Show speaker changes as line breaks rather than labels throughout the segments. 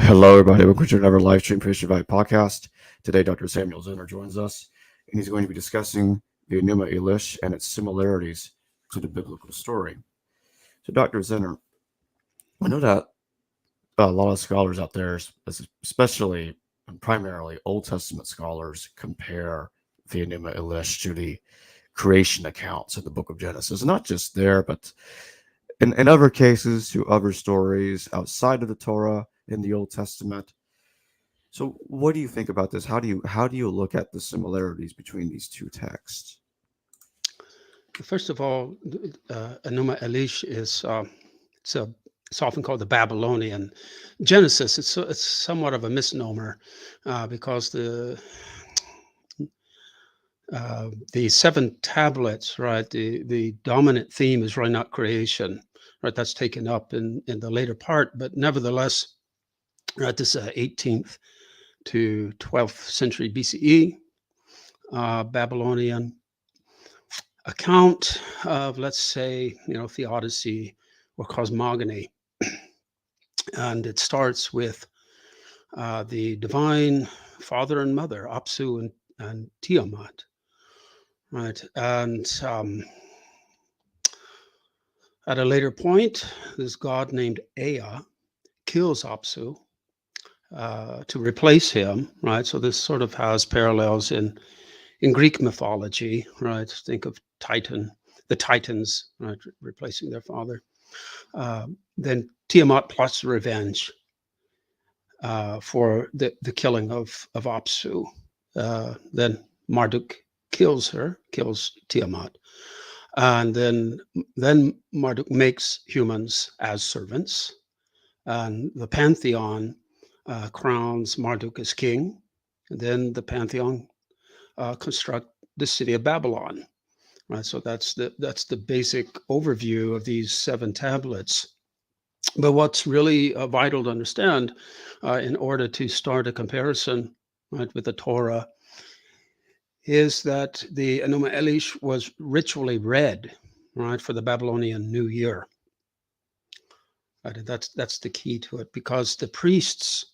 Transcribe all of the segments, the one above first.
Hello, everybody. Welcome to another live stream Christian Vibe podcast. Today, Dr. Samuel Zinner joins us, and he's going to be discussing the Enuma Elish and its similarities to the biblical story. So, Dr. Zinner, I know that a lot of scholars out there, especially and primarily Old Testament scholars, compare the Enuma Elish to the creation accounts in the book of Genesis. Not just there, but in other cases, to other stories outside of the Torah in the Old Testament. So, what do you think about this? How do you look at the similarities between these two texts?
First of all, Enuma Elish is it's often called the Babylonian Genesis. It's somewhat of a misnomer because the seven tablets, right? The dominant theme is really not creation, right? That's taken up in the later part, but nevertheless, right? This 18th to 12th century BCE Babylonian account of, let's say, theodicy or cosmogony. And it starts with the divine father and mother, Apsu and Tiamat, right? And at a later point, this god named Ea kills Apsu to replace him, right? So this sort of has parallels in Greek mythology, right? Think of the Titans, right, replacing their father. Then Tiamat plots revenge for the killing of Apsu. Then Marduk kills Tiamat, and then Marduk makes humans as servants, and the pantheon crowns Marduk as king. And then the pantheon construct the city of Babylon. Right, so that's the basic overview of these seven tablets. But what's really vital to understand in order to start a comparison, right, with the Torah is that the Enuma Elish was ritually read, right, for the Babylonian New Year. Right, and that's the key to it, because the priests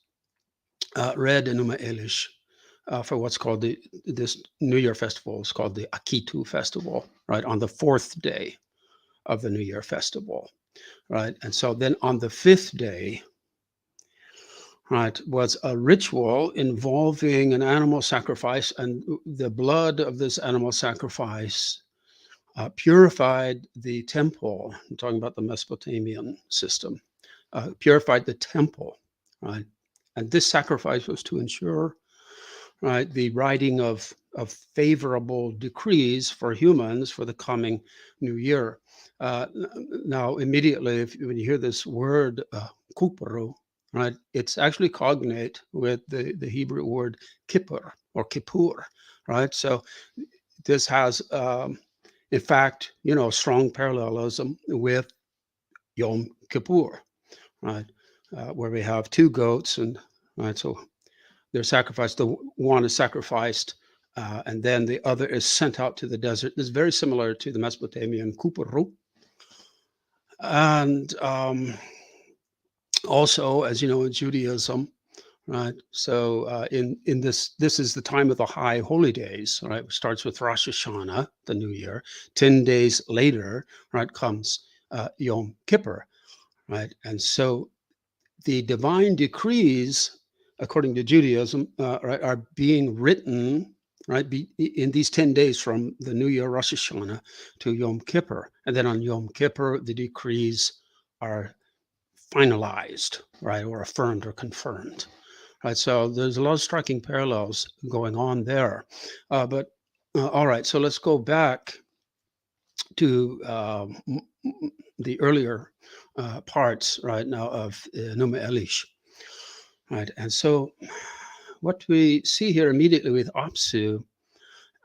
read Enuma Elish for what's called this New Year festival. It's called the Akitu festival, right, on the fourth day of the New Year festival, right? And so then on the fifth day, right, was a ritual involving an animal sacrifice, and the blood of this animal sacrifice purified the temple. I'm talking about the Mesopotamian system, purified the temple, right? And this sacrifice was to ensure, right, the writing of favorable decrees for humans for the coming new year. Now, immediately, when you hear this word kupru, right, it's actually cognate with the Hebrew word kippur or kippur, right? So this has, in fact, strong parallelism with Yom Kippur, right, where we have two goats, and right, so they're sacrificed. The one is sacrificed, and then the other is sent out to the desert. It's very similar to the Mesopotamian kupuru. And also, as you know, in Judaism, right? So in this is the time of the high holy days, right? It starts with Rosh Hashanah, the new year. 10 days later, right, comes Yom Kippur, right? And so the divine decrees, according to Judaism, right, are being written, right, in these 10 days from the New Year, Rosh Hashanah, to Yom Kippur. And then on Yom Kippur, the decrees are finalized, right, or affirmed or confirmed. Right, so there's a lot of striking parallels going on there. But all right, so let's go back to the earlier parts right now of Enuma Elish. Right, and so what we see here immediately with Apsu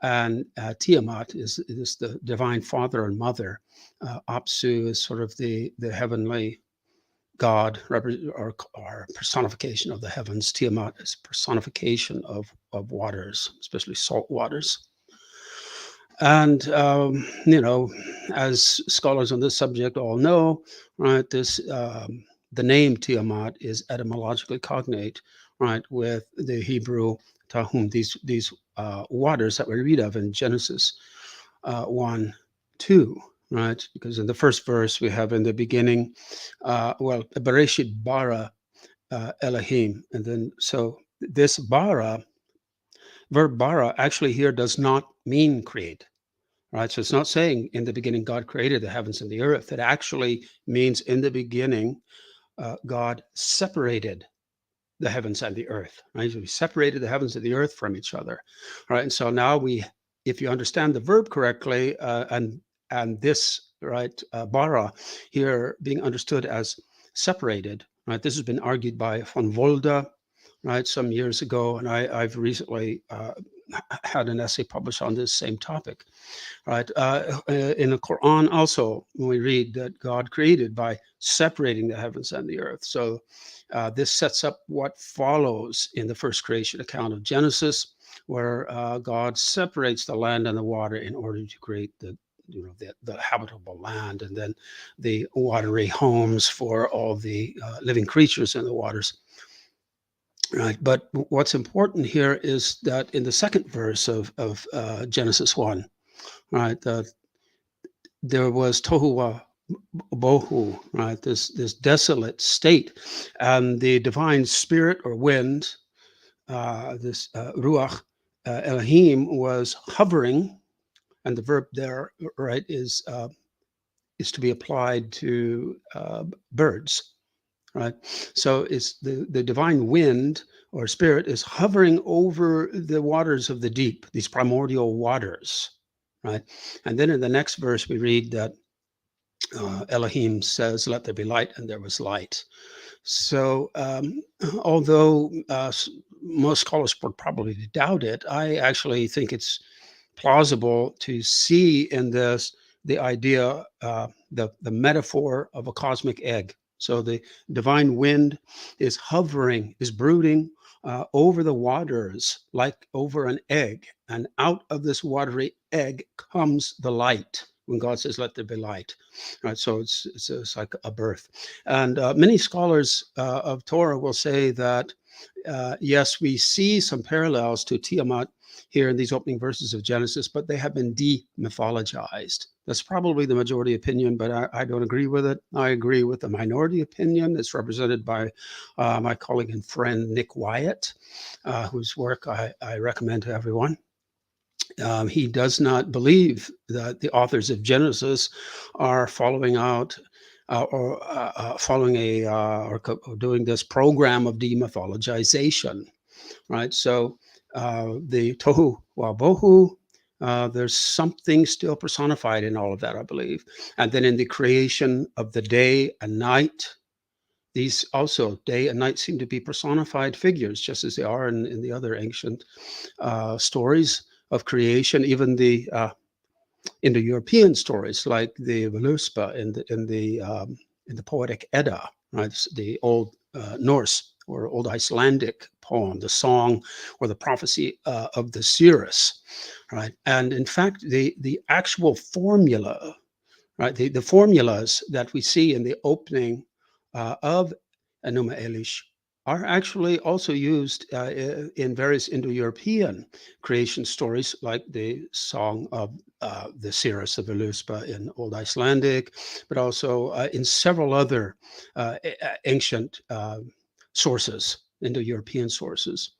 and Tiamat is the divine father and mother. Apsu is sort of the heavenly god, or personification of the heavens. Tiamat is personification of waters, especially salt waters. And as scholars on this subject all know, right, this the name Tiamat is etymologically cognate, right, with the Hebrew Tahum, these waters that we read of in Genesis 1, 2, right? Because in the first verse we have in the beginning, Bereshit bara Elohim, and then so this bara, verb bara, actually here does not mean create. Right, so it's not saying in the beginning God created the heavens and the earth. It actually means in the beginning God separated the heavens and the earth. Right, so we separated the heavens and the earth from each other. Right, and so now if you understand the verb correctly, and this right bara here being understood as separated. Right, this has been argued by von Volda, right, some years ago, and I've recently had an essay published on this same topic. Right, in the Quran also we read that God created by separating the heavens and the earth. So this sets up what follows in the first creation account of Genesis, where God separates the land and the water in order to create the habitable land, and then the watery homes for all the living creatures in the waters. Right, but what's important here is that in the second verse of Genesis 1, right, there was tohu bohu, right, this desolate state, and the divine spirit or wind, this ruach Elohim, was hovering, and the verb there, right, is to be applied to birds. Right, so it's the divine wind or spirit is hovering over the waters of the deep, these primordial waters, right? And then in the next verse we read that Elohim says, "Let there be light," and there was light. So although most scholars would probably doubt it, I actually think it's plausible to see in this the idea, the metaphor of a cosmic egg. So the divine wind is hovering, is brooding over the waters like over an egg. And out of this watery egg comes the light when God says, "Let there be light." Right. So it's like a birth. And many scholars of Torah will say that, yes, we see some parallels to Tiamat here in these opening verses of Genesis, but they have been demythologized. That's probably the majority opinion, but I don't agree with it. I agree with the minority opinion. It's represented by my colleague and friend Nick Wyatt, whose work I recommend to everyone. He does not believe that the authors of Genesis are following out following or doing this program of demythologization, right? So the tohu wabohu, there's something still personified in all of that, I believe. And then in the creation of the day and night, these also, day and night, seem to be personified figures, just as they are in the other ancient stories of creation, even the Indo-European stories like the Völuspá in the poetic Edda, right? The old Norse or old Icelandic poem, the song or the prophecy of the Cirrus, right? And in fact, the actual formula, right? The formulas that we see in the opening of Enuma Elish are actually also used in various Indo-European creation stories, like the song of the Cirrus of Völuspá in Old Icelandic, but also in several other ancient sources, Indo-European sources.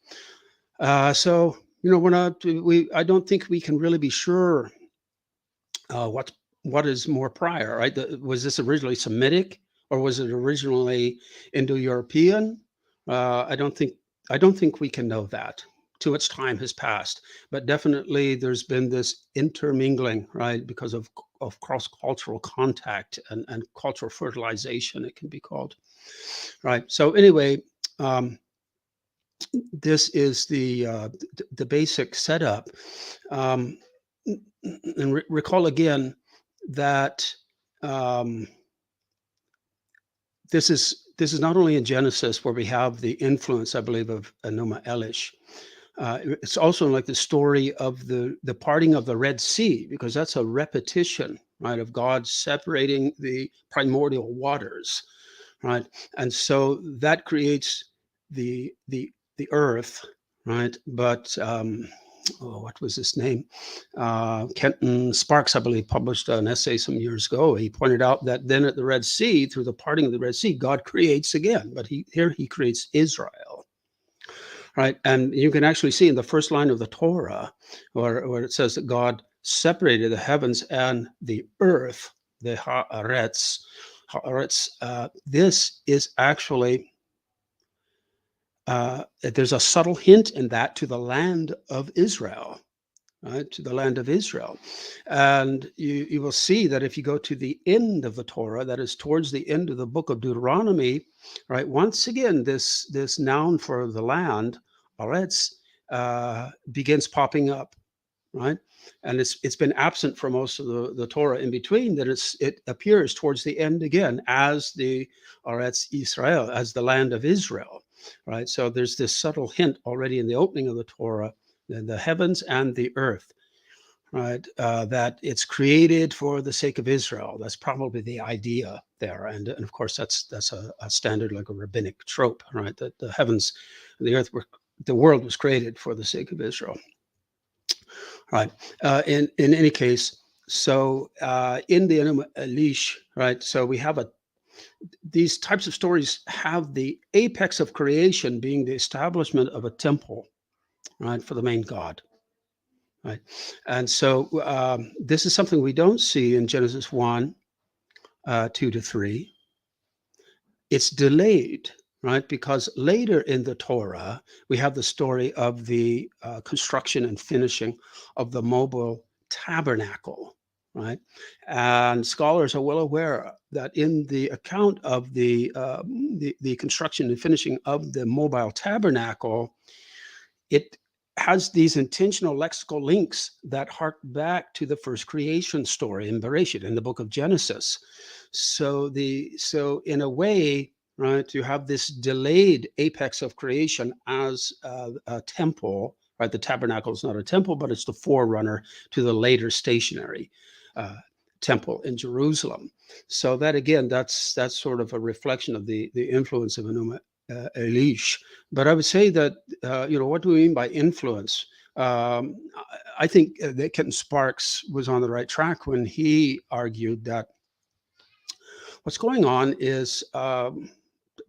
So I don't think we can really be sure what is more prior, right? Was this originally Semitic or was it originally Indo-European? I don't think we can know that. Too much time has passed, but definitely there's been this intermingling, right? Because of cross-cultural contact and cultural fertilization, it can be called, right? So anyway, this is the basic setup. And recall again that this is not only in Genesis where we have the influence, I believe, of Enuma Elish. It's also like the story of the parting of the Red Sea, because that's a repetition, right, of God separating the primordial waters, right? And so that creates the earth, right? But what was his name? Kenton Sparks, I believe, published an essay some years ago. He pointed out that then at the Red Sea, through the parting of the Red Sea, God creates again, but here he creates Israel, right? And you can actually see in the first line of the Torah, where it says that God separated the heavens and the earth, the haaretz. This is actually there's a subtle hint in that to the land of Israel, right? To the land of Israel. And you will see that if you go to the end of the Torah, that is towards the end of the book of Deuteronomy, right? Once again, this noun for the land, aretz, begins popping up, right? And it's been absent for most of the Torah in between. That it appears towards the end again as the Aretz Israel, as the land of Israel, right? So there's this subtle hint already in the opening of the Torah, the heavens and the earth, right? That it's created for the sake of Israel. That's probably the idea there, and of course that's a standard, like a rabbinic trope, right? That the heavens, and the earth were, the world was created for the sake of Israel. Right. In any case, so in the Enuma Elish, right? So we have these types of stories have the apex of creation being the establishment of a temple, right, for the main god, right? And so this is something we don't see in Genesis 1, 2 to 3. It's delayed, right? Because later in the Torah, we have the story of the construction and finishing of the mobile tabernacle, right? And scholars are well aware that in the account of the construction and finishing of the mobile tabernacle, it has these intentional lexical links that hark back to the first creation story in Bereshit, in the book of Genesis. So in a way, right, you have this delayed apex of creation as a temple, right? The tabernacle is not a temple, but it's the forerunner to the later stationary temple in Jerusalem. So that again, that's sort of a reflection of the influence of Enuma Elish. But I would say that what do we mean by influence? I think that Kenton Sparks was on the right track when he argued that what's going on is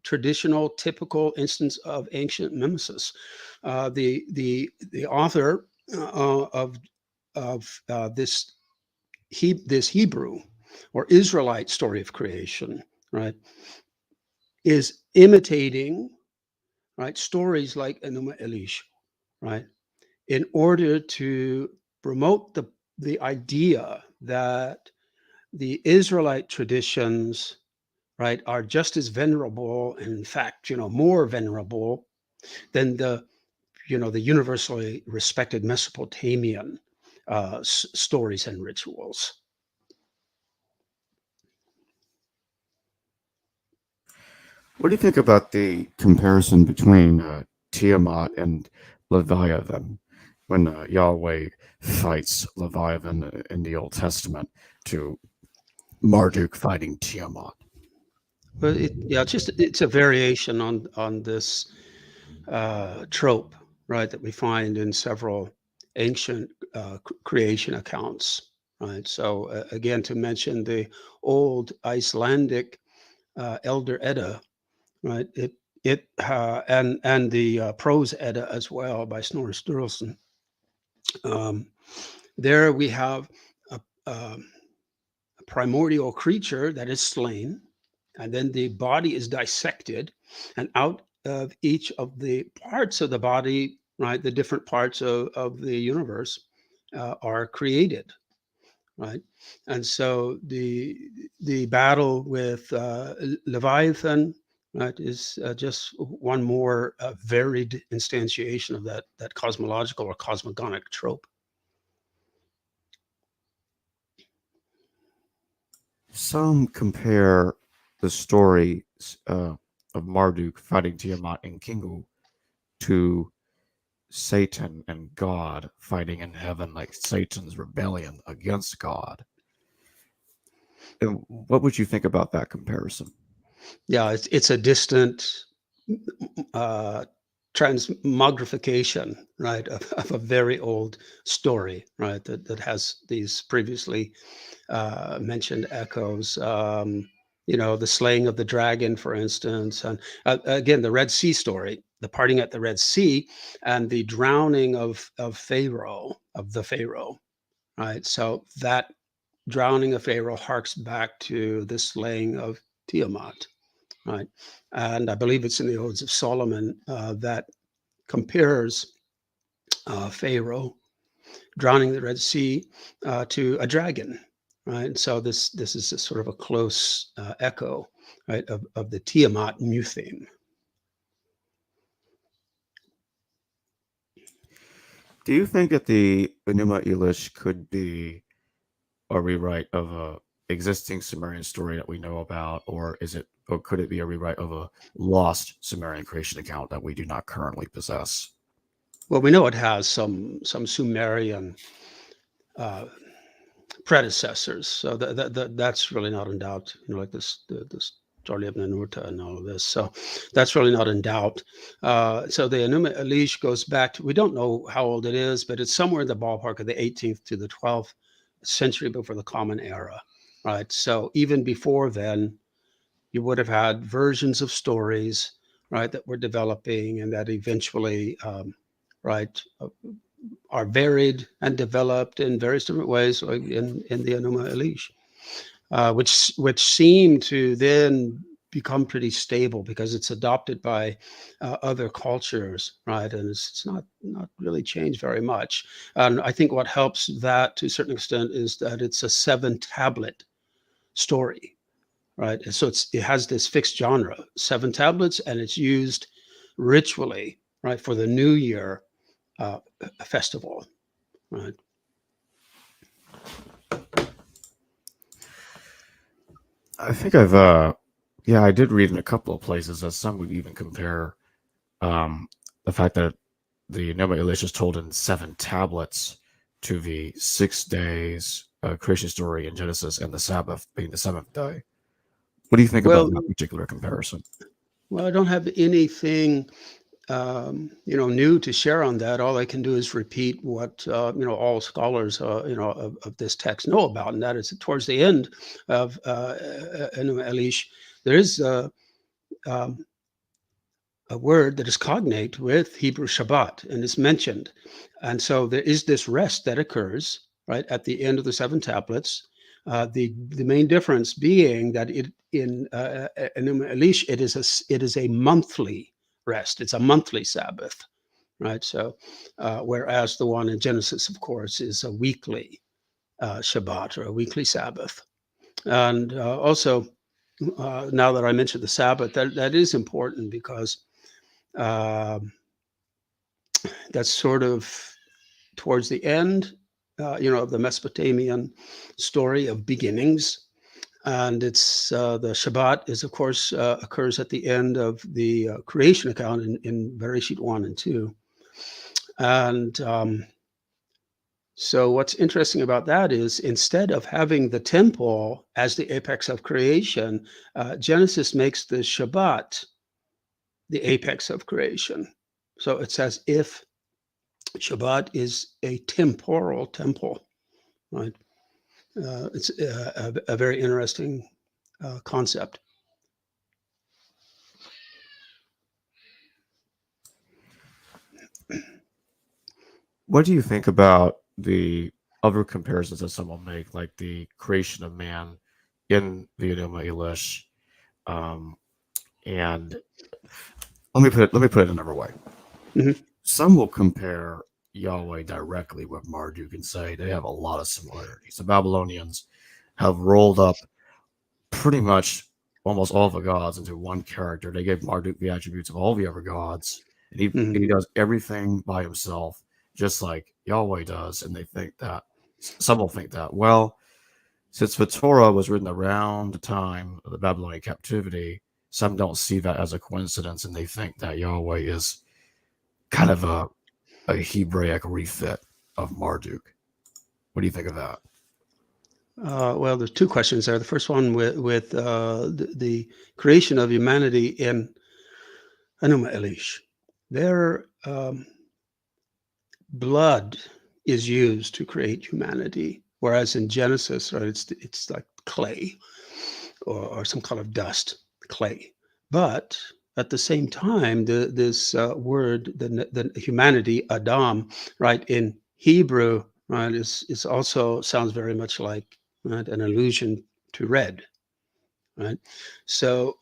traditional, typical instance of ancient mimesis. The author of this Hebrew or Israelite story of creation, right, is imitating, right, stories like Enuma Elish, right, in order to promote the idea that the Israelite traditions, right, are just as venerable, and in fact, more venerable than the universally respected Mesopotamian stories and rituals.
What do you think about the comparison between Tiamat and Leviathan when Yahweh fights Leviathan in the Old Testament to Marduk fighting Tiamat?
But it's a variation on this trope, right, that we find in several ancient creation accounts, right? So again, to mention the old Icelandic Elder Edda, right? And the Prose Edda as well by Snorri Sturluson. There we have a primordial creature that is slain, and then the body is dissected, and out of each of the parts of the body, right, the different parts of the universe are created, right? And so the battle with Leviathan, right, is just one more varied instantiation of that cosmological or cosmogonic trope.
Some compare the story of Marduk fighting Tiamat and Kingu to Satan and God fighting in heaven, like Satan's rebellion against God. And what would you think about that comparison?
Yeah, it's a distant transmogrification, right, of a very old story, right, that has these previously mentioned echoes. The slaying of the dragon, for instance, and again, the Red Sea story, the parting at the Red Sea, and the drowning of Pharaoh, of the Pharaoh, right? So that drowning of Pharaoh harks back to the slaying of Tiamat, right? And I believe it's in the Odes of Solomon that compares Pharaoh drowning the Red Sea to a dragon, right? And so this is a sort of a close echo, right, of the Tiamat mu theme.
Do you think that the Enuma Elish could be a rewrite of a existing Sumerian story that we know about, or could it be a rewrite of a lost Sumerian creation account that we do not currently possess?
Well, we know it has some Sumerian predecessors, so that's really not in doubt. Like this story of Ninurta and all of this, so that's really not in doubt. So the Enuma Elish goes back to, we don't know how old it is, but it's somewhere in the ballpark of the 18th to the 12th century before the Common Era, right? So even before then, you would have had versions of stories, right, that were developing and that eventually, right, are varied and developed in various different ways, like in the Enuma Elish, which seem to then become pretty stable because it's adopted by other cultures, right? And it's not really changed very much. And I think what helps that to a certain extent is that it's a 7-tablet story, right? And so it has this fixed genre, 7 tablets, and it's used ritually, right, for the New Year festival, right?
I think I did read in a couple of places that some would even compare the fact that the Enuma Elish is told in 7 tablets to the 6 days creation story in Genesis and the Sabbath being the 7th day. What do you think about
Well,
that particular comparison?
I don't have anything new to share on that. All I can do is repeat what all scholars of this text know about, and that is that towards the end of Enuma Elish, there is um, a word that is cognate with Hebrew Shabbat and is mentioned. And so there is this rest that occurs right at the end of the 7 tablets. The main difference being that in Enuma Elish it is a monthly rest. It's a monthly Sabbath, right? So whereas the one in Genesis, of course, is a weekly Shabbat or a weekly Sabbath. And also, now that I mentioned the Sabbath, that is important because um, that's sort of towards the end, of the Mesopotamian story of beginnings. And it's the Shabbat is, of course, occurs at the end of the creation account in Bereshit 1 and 2. And so what's interesting about that is instead of having the temple as the apex of creation, Genesis makes the Shabbat the apex of creation. So it's as if Shabbat is a temporal temple, right? It's a very interesting concept.
What do you think about the other comparisons that some will make, like the creation of man in the Enuma Elish? Um, and let me put it another way.
Mhm.
Some will compare Yahweh directly with Marduk and say they have a lot of similarities. The Babylonians have rolled up pretty much almost all the gods into one character. They gave Marduk the attributes of all the other gods, and
Mhm.
he does everything by himself, just like Yahweh does. And they think that some will think that, well, since the Torah was written around the time of the Babylonian captivity, some don't see that as a coincidence, and they think that Yahweh is kind of a Hebraic refit of Marduk. What do you think of that?
Well, there's two questions there. The first one with the creation of humanity in Enuma Elish. Their blood is used to create humanity, whereas in Genesis, right, it's like clay or some kind of dust, clay. But at the same time, this word, the humanity, Adam, right, in Hebrew, right, is also sounds very much like, right, an allusion to red, right? So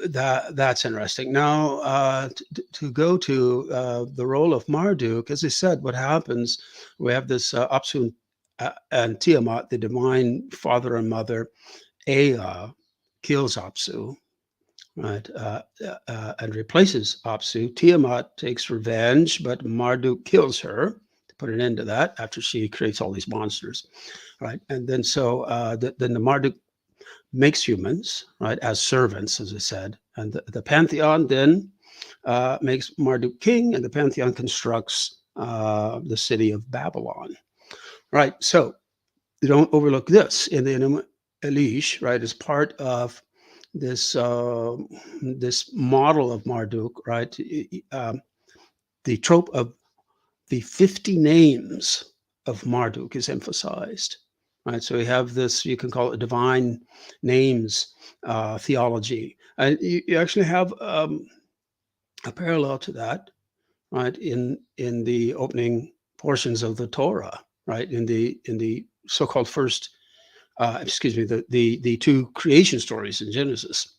that's interesting. Now, to go to the role of Marduk, as I said, what happens? We have this Apsu and Tiamat, the divine father and mother. Ea kills Apsu, right, and replaces Apsu. Tiamat takes revenge, but Marduk kills her to put an end to that after she creates all these monsters, right? And then then the Marduk makes humans, right, as servants, as I said, and the pantheon then makes Marduk king, and the pantheon constructs the city of Babylon, right? So you don't overlook this in the Enuma Elish, right, as part of this this model of Marduk, right? The trope of the 50 names of Marduk is emphasized, right? So we have this, you can call it divine names theology. And you actually have a parallel to that, right, in the opening portions of the Torah, right, in the so-called first, excuse me, the two creation stories in Genesis.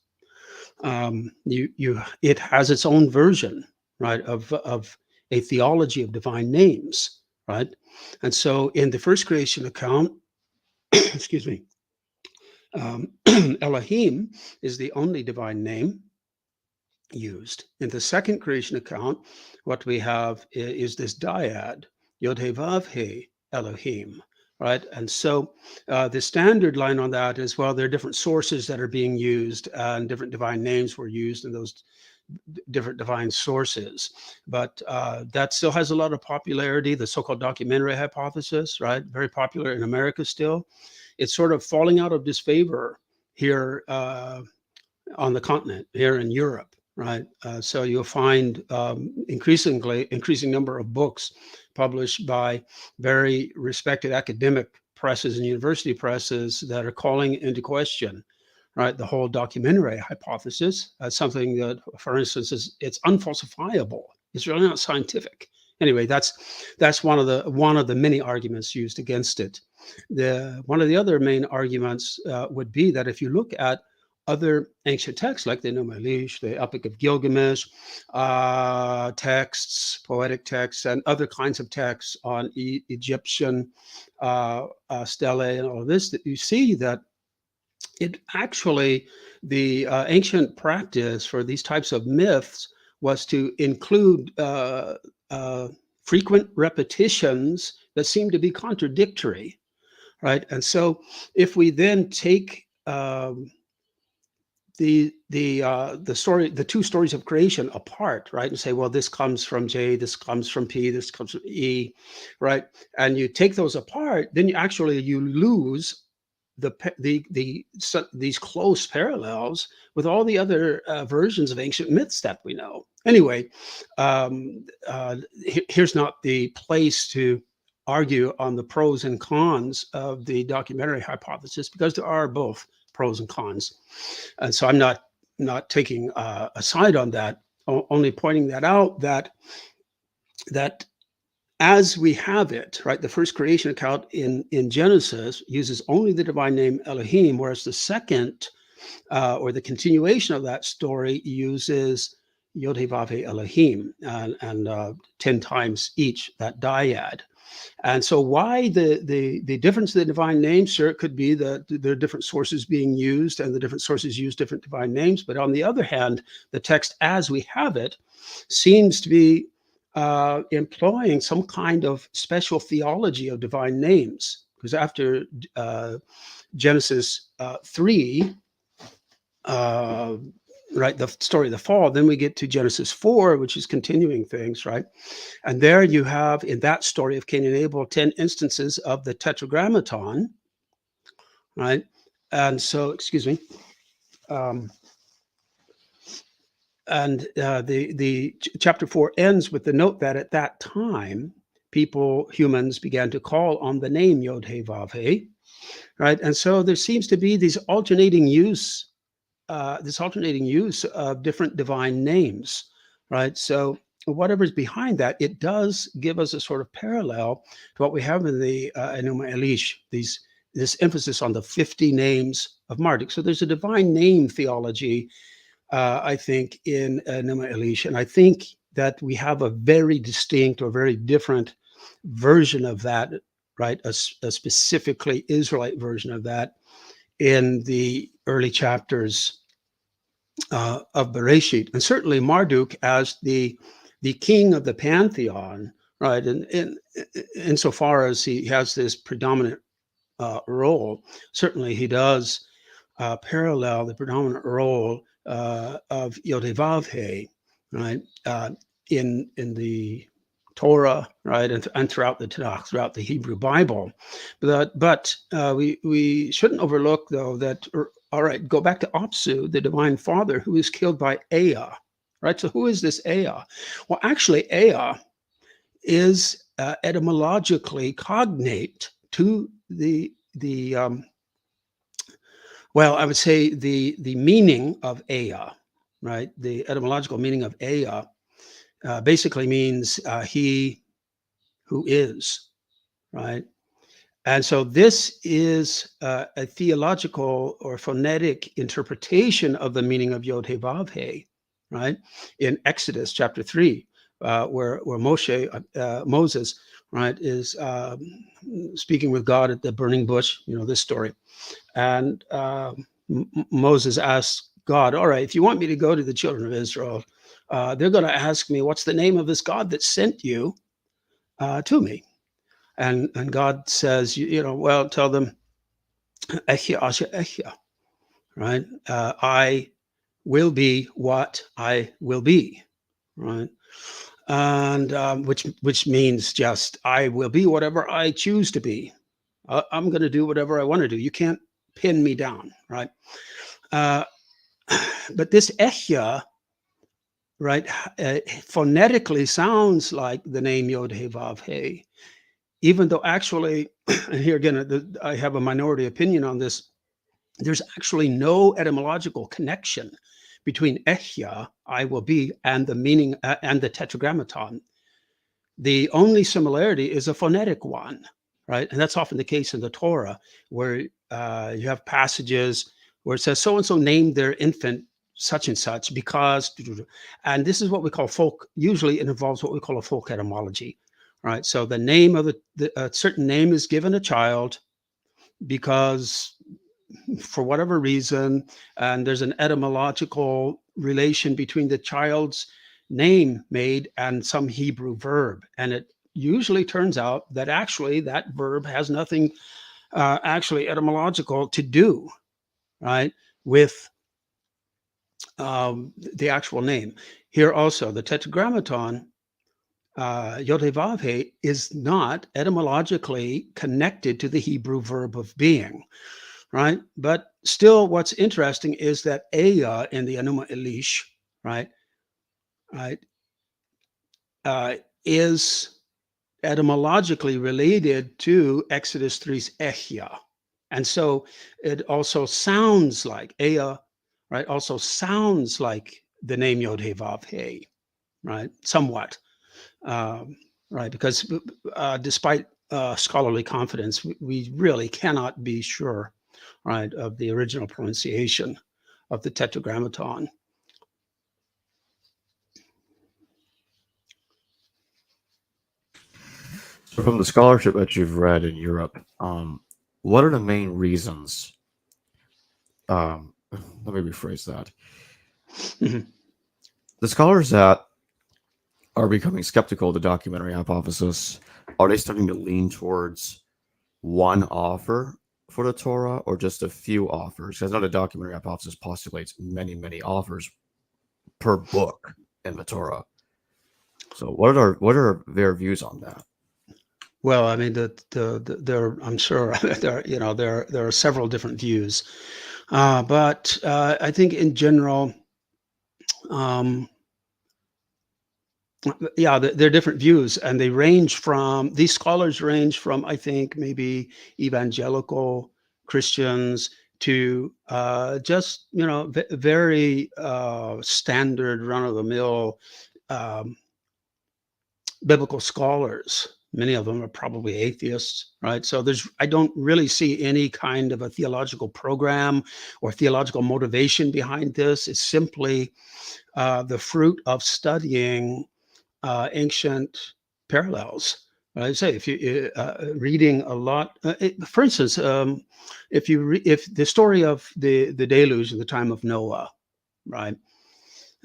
It has its own version, right, of a theology of divine names, right? And so in the first creation account, excuse me, Elohim is the only divine name used. In the second creation account, what we have is this dyad, Yod He Vav He Elohim, right? And so the standard line on that is, well, there are different sources that are being used and different divine names were used in those different divine sources. But that still has a lot of popularity, the so-called documentary hypothesis, right? Very popular in America still. It's sort of falling out of disfavor here on the continent, here in Europe, right? So you'll find increasing number of books published by very respected academic presses and university presses that are calling into question, right, the whole documentary hypothesis as something that, for instance, it's unfalsifiable. It's really not scientific. Anyway, that's one of the many arguments used against it. One of the other main arguments would be that if you look at other ancient texts like the Enuma Elish, the Epic of Gilgamesh, texts, poetic texts, and other kinds of texts on Egyptian stelae and all of this, that you see that it actually, the ancient practice for these types of myths was to include frequent repetitions that seem to be contradictory, right? And so if we then take the two stories of creation apart, right, and say, well, this comes from J, this comes from P, this comes from E, right, and you take those apart, then you lose these close parallels with all the other versions of ancient myths that we know. Anyway, here's not the place to argue on the pros and cons of the documentary hypothesis, because there are both pros and cons. And so I'm not taking a side on that, only pointing that out, that as we have it, right, the first creation account in Genesis uses only the divine name Elohim, whereas the second, or the continuation of that story, uses Yod He Vav He Elohim, and 10 times each, that dyad. And so why the difference in the divine names? Sure, it could be that there are different sources being used and the different sources use different divine names. But on the other hand, the text as we have it seems to be employing some kind of special theology of divine names. Because after Genesis 3, right, the story of the fall, then we get to Genesis 4, which is continuing things, right? And there you have, in that story of Cain and Abel, 10 instances of the tetragrammaton, right? And so, excuse me. Um, and the chapter 4 ends with the note that at that time, humans began to call on the name Yod He Vav He, right? And so there seems to be this alternating use of different divine names, right? So whatever's behind that, it does give us a sort of parallel to what we have in the Enuma Elish, this emphasis on the 50 names of Marduk. So there's a divine name theology, I think, in Enuma Elish, and I think that we have a very distinct or very different version of that, right? A specifically Israelite version of that in the early chapters of Bereshit, and certainly Marduk as the king of the pantheon, right? And insofar as he has this predominant role, certainly he does parallel the predominant role of Yod-Heh-Vav-He, right? In the Torah, right, and throughout the Tanakh, throughout the Hebrew Bible. But we shouldn't overlook, though, that, all right, go back to Apsu, the divine father, who was killed by Ea, right? So who is this Ea? Well, actually, Ea is etymologically cognate to well, I would say the meaning of Ea, right? The etymological meaning of Ea basically means he who is, right? And so this is a theological or phonetic interpretation of the meaning of Yod He Vav He, right? In Exodus chapter 3, where Moses, right, is speaking with God at the burning bush, this story. And Moses asks God, all right, if you want me to go to the children of Israel, they're going to ask me, what's the name of this God that sent you to me? And God says, well, tell them, Echia Asher Echia, right? I will be what I will be, right? And which means just I will be whatever I choose to be. I'm going to do whatever I want to do. You can't pin me down, right? But this Echia, right, phonetically sounds like the name Yod He Vav He, even though actually, and here again, I have a minority opinion on this, there's actually no etymological connection between Echia, I will be, and the meaning and the tetragrammaton. The only similarity is a phonetic one, right? And that's often the case in the Torah, where you have passages where it says so-and-so named their infant such and such because, and this is what we call folk, usually it involves what we call a folk etymology, right? So the name of a certain name is given a child because for whatever reason, and there's an etymological relation between the child's name made and some Hebrew verb. And it usually turns out that actually that verb has nothing actually etymological to do, right, with the actual name. Here also, the tetragrammaton, Yod He Vav He, is not etymologically connected to the Hebrew verb of being, right? But still, what's interesting is that Ea in the Enuma Elish, right, is etymologically related to Exodus 3's Echia. And so it also sounds like Ea, right, also sounds like the name Yod He Vav He, right, somewhat, right, because despite scholarly confidence, we really cannot be sure, right, of the original pronunciation of the tetragrammaton.
So from the scholarship that you've read in Europe, what are the main reasons? Let me rephrase that. The scholars that are becoming skeptical of the documentary hypothesis, are they starting to lean towards one author for the Torah or just a few authors? Because I know the documentary hypothesis postulates many, many authors per book in the Torah. So what are their views on that?
Well, I mean, there. I'm sure there. There are several different views, but I think in general, um, yeah, there are different views, and they range from these scholars range from, I think, maybe evangelical Christians to just very standard run of the mill um, biblical scholars. Many of them are probably atheists, right? So I don't really see any kind of a theological program or theological motivation behind this. It's simply the fruit of studying ancient parallels. I say if you reading a lot, for instance, if the story of the deluge in the time of Noah, right?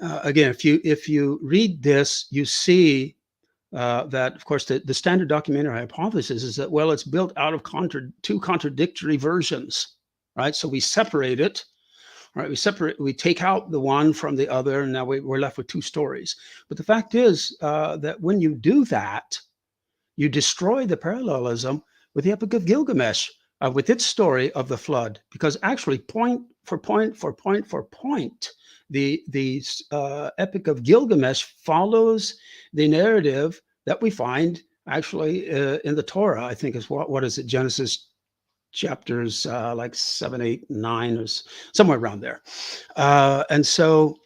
Again, if you read this, you see that, of course, the standard documentary hypothesis is that, well, it's built out of two contradictory versions, right? So we separate it, right? We take out the one from the other, and now we're left with two stories. But the fact is that when you do that, you destroy the parallelism with the Epic of Gilgamesh, with its story of the flood, because actually, point for point for point for point, the Epic of Gilgamesh follows the narrative that we find actually in the Torah. I think is what is it, Genesis chapters like 7, 8, 9, or somewhere around there. And so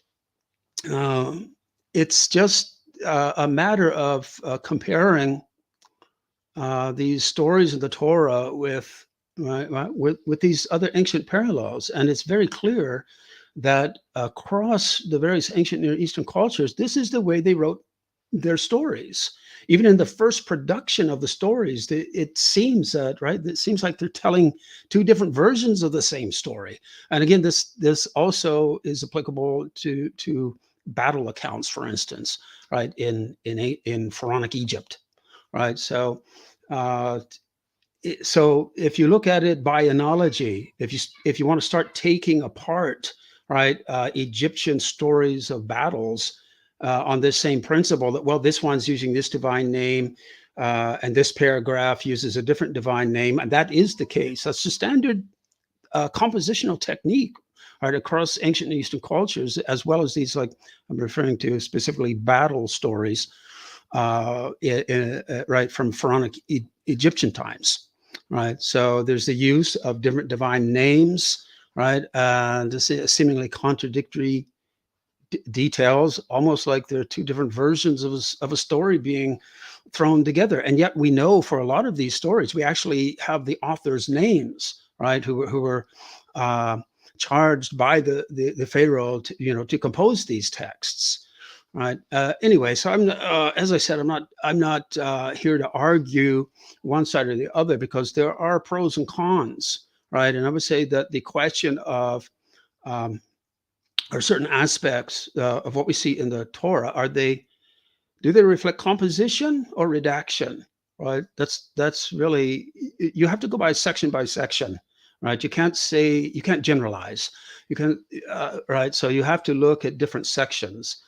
um, it's just a matter of comparing these stories of the Torah with with these other ancient parallels, and it's very clear that across the various ancient Near Eastern cultures, this is the way they wrote their stories. Even in the first production of the stories, it seems that it seems like they're telling two different versions of the same story. And again, this also is applicable to battle accounts, for instance, right in Pharaonic Egypt, right? Uh, so if you look at it by analogy, if you want to start taking apart Egyptian stories of battles on this same principle, that, well, this one's using this divine name and this paragraph uses a different divine name, and that is the case. That's the standard compositional technique right across ancient Eastern cultures, as well as these, like I'm referring to specifically battle stories right from Pharaonic Egyptian times, right? So there's the use of different divine names, right, and seemingly contradictory details, almost like there are two different versions of a story being thrown together. And yet we know for a lot of these stories, we actually have the authors' names, right, who were charged by the Pharaoh to compose these texts. Right. Anyway, so as I said, I'm not here to argue one side or the other, because there are pros and cons, right? And I would say that the question of um, are certain aspects of what we see in the Torah, do they reflect composition or redaction, right? That's really, you have to go by section, right? You can't generalize. You can right. So you have to look at different sections,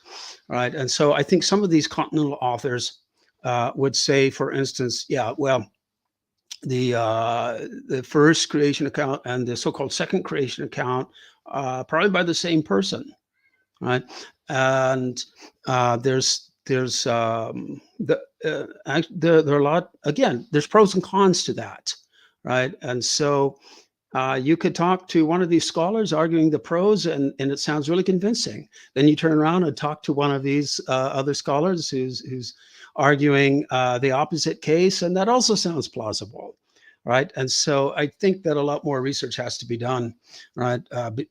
right? And so I think some of these continental authors would say, for instance, yeah, well, the first creation account and the so-called second creation account, probably by the same person, right? And there's there are a lot, again, there's pros and cons to that, right? And so you could talk to one of these scholars arguing the pros, and it sounds really convincing. Then you turn around and talk to one of these other scholars who's arguing the opposite case, and that also sounds plausible, right? And so I think that a lot more research has to be done, right,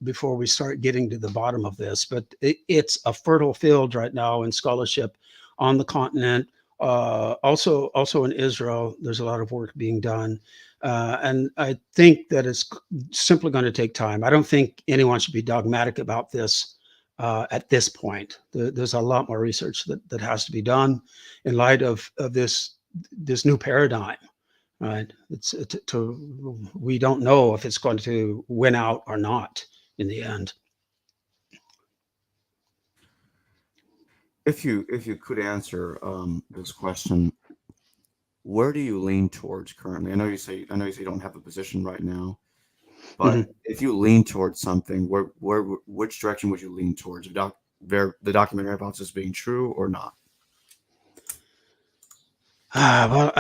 before we start getting to the bottom of this. But it's a fertile field right now in scholarship on the continent. Also in Israel, there's a lot of work being done. And I think that it's simply going to take time. I don't think anyone should be dogmatic about this at this point. There's a lot more research that has to be done in light of this new paradigm. Right? We don't know if it's going to win out or not in the end.
If you could answer this question, where do you lean towards currently? I know you say you don't have a position right now, but
Mhm.
if you lean towards something, which direction would you lean towards? The documentary hypothesis being true or not?
Well,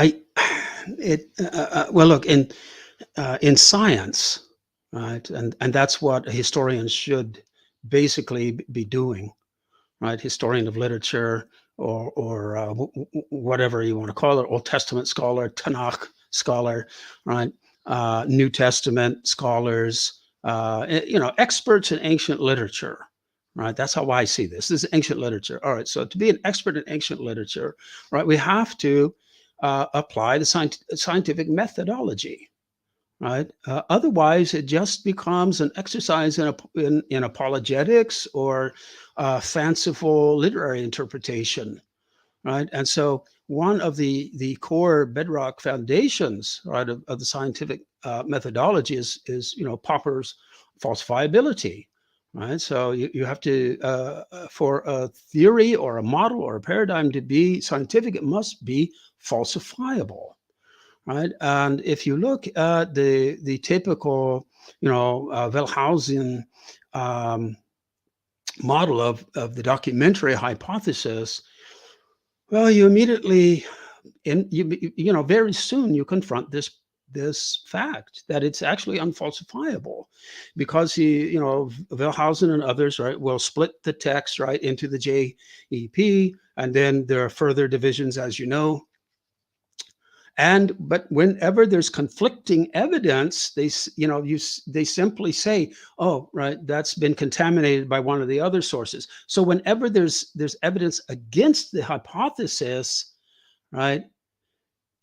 well, look, in science, right, and that's what historians should basically be doing, right? Historian of literature, or whatever you want to call it, Old Testament scholar, Tanakh scholar, right? New Testament scholars, experts in ancient literature, right? That's how I see this. This is ancient literature. All right. So to be an expert in ancient literature, right, we have to apply the scientific methodology, right? Otherwise, it just becomes an exercise in apologetics or fanciful literary interpretation, right? And so, one of the core bedrock foundations, right, of the scientific methodology is Popper's falsifiability, right? So you have to for a theory or a model or a paradigm to be scientific, it must be falsifiable, right? And if you look at the typical, Wellhausian um, model of the documentary hypothesis, well, you immediately, very soon you confront this fact that it's actually unfalsifiable, because Wellhausen and others, right, will split the text right into the JEP, and then there are further divisions, as you know. But whenever there's conflicting evidence, they simply say, "Oh, right, that's been contaminated by one of the other sources." So whenever there's evidence against the hypothesis, right,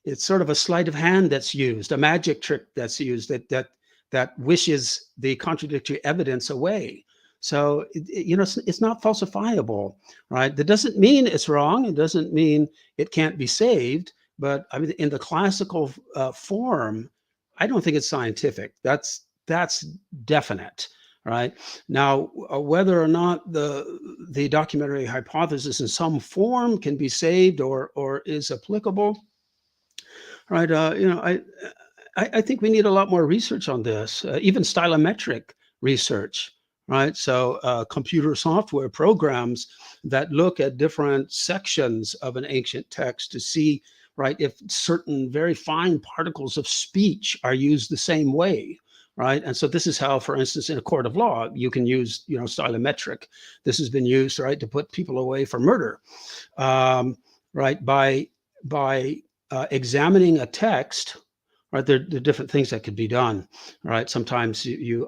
it's sort of a sleight of hand that's used, a magic trick that's used, that wishes the contradictory evidence away. So it's not falsifiable, right? That doesn't mean it's wrong. It doesn't mean it can't be saved. But I mean, in the classical form, I don't think it's scientific. That's definite, right? Now, whether or not the documentary hypothesis in some form can be saved or is applicable, right? I think we need a lot more research on this, even stylometric research, right? So computer software programs that look at different sections of an ancient text to see, right, if certain very fine particles of speech are used the same way. Right. And so this is how, for instance, in a court of law, you can use, stylometric. This has been used, right, to put people away for murder, right, by examining a text, right? There are different things that could be done, right? Sometimes you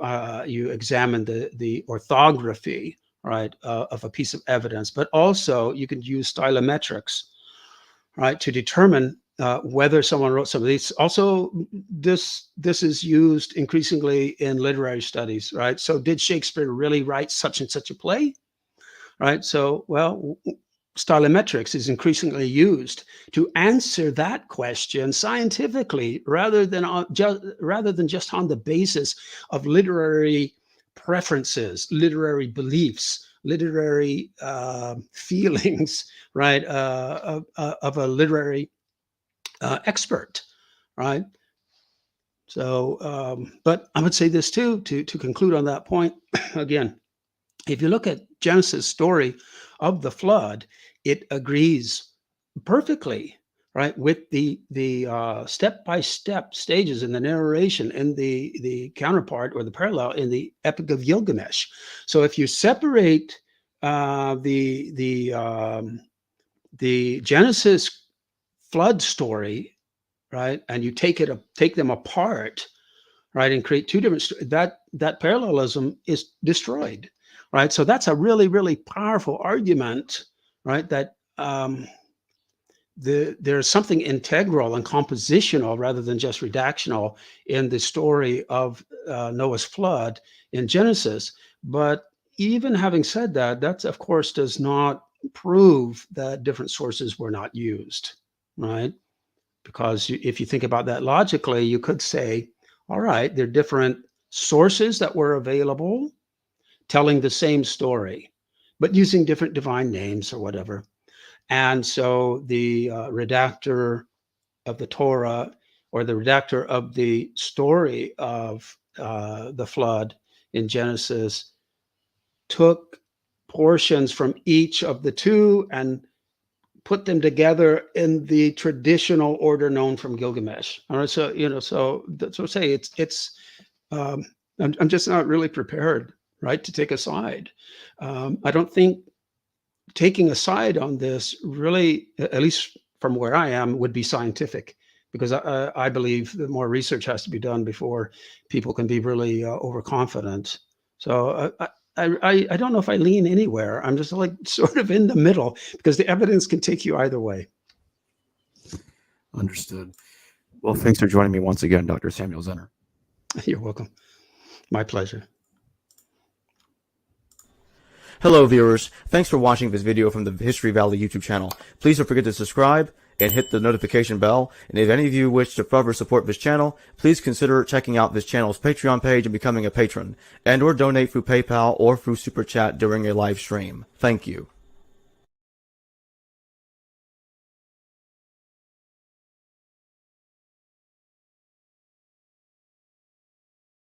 examine the orthography, right, of a piece of evidence, but also you can use stylometrics, right, to determine whether someone wrote some of these. Also, this is used increasingly in literary studies, right? So, did Shakespeare really write such and such a play? Right? So, well, stylometrics is increasingly used to answer that question scientifically, rather than just on the basis of literary preferences, literary beliefs, literary feelings, right, of a literary expert, right? So, but I would say this too, to conclude on that point. Again, if you look at Genesis story of the flood, it agrees perfectly, right, with the step by step stages in the narration in the counterpart or the parallel in the Epic of Gilgamesh. So if you separate the Genesis flood story, right, and you take them apart, right, and create two different that parallelism is destroyed, right? So that's a really, really powerful argument, right? That there's something integral and compositional rather than just redactional in the story of Noah's flood in Genesis. But even having said that, that of course does not prove that different sources were not used, right? Because if you think about that logically, you could say, all right, there are different sources that were available telling the same story, but using different divine names or whatever. And so the redactor of the Torah, or the redactor of the story of the flood in Genesis, took portions from each of the two and put them together in the traditional order known from Gilgamesh. All right, so so that's what I say. I'm just not really prepared, right, to take a side. I don't think taking a side on this really, at least from where I am, would be scientific, because I believe that more research has to be done before people can be really overconfident. So I don't know if I lean anywhere. I'm just like sort of in the middle, because the evidence can take you either way.
Understood. Well, thanks for joining me once again, Dr. Samuel Zinner.
You're welcome. My pleasure.
Hello, viewers. Thanks for watching this video from the History Valley YouTube channel. Please don't forget to subscribe and hit the notification bell. And if any of you wish to further support this channel, please consider checking out this channel's Patreon page and becoming a patron, and or donate through PayPal or through Super Chat during a live stream. Thank you.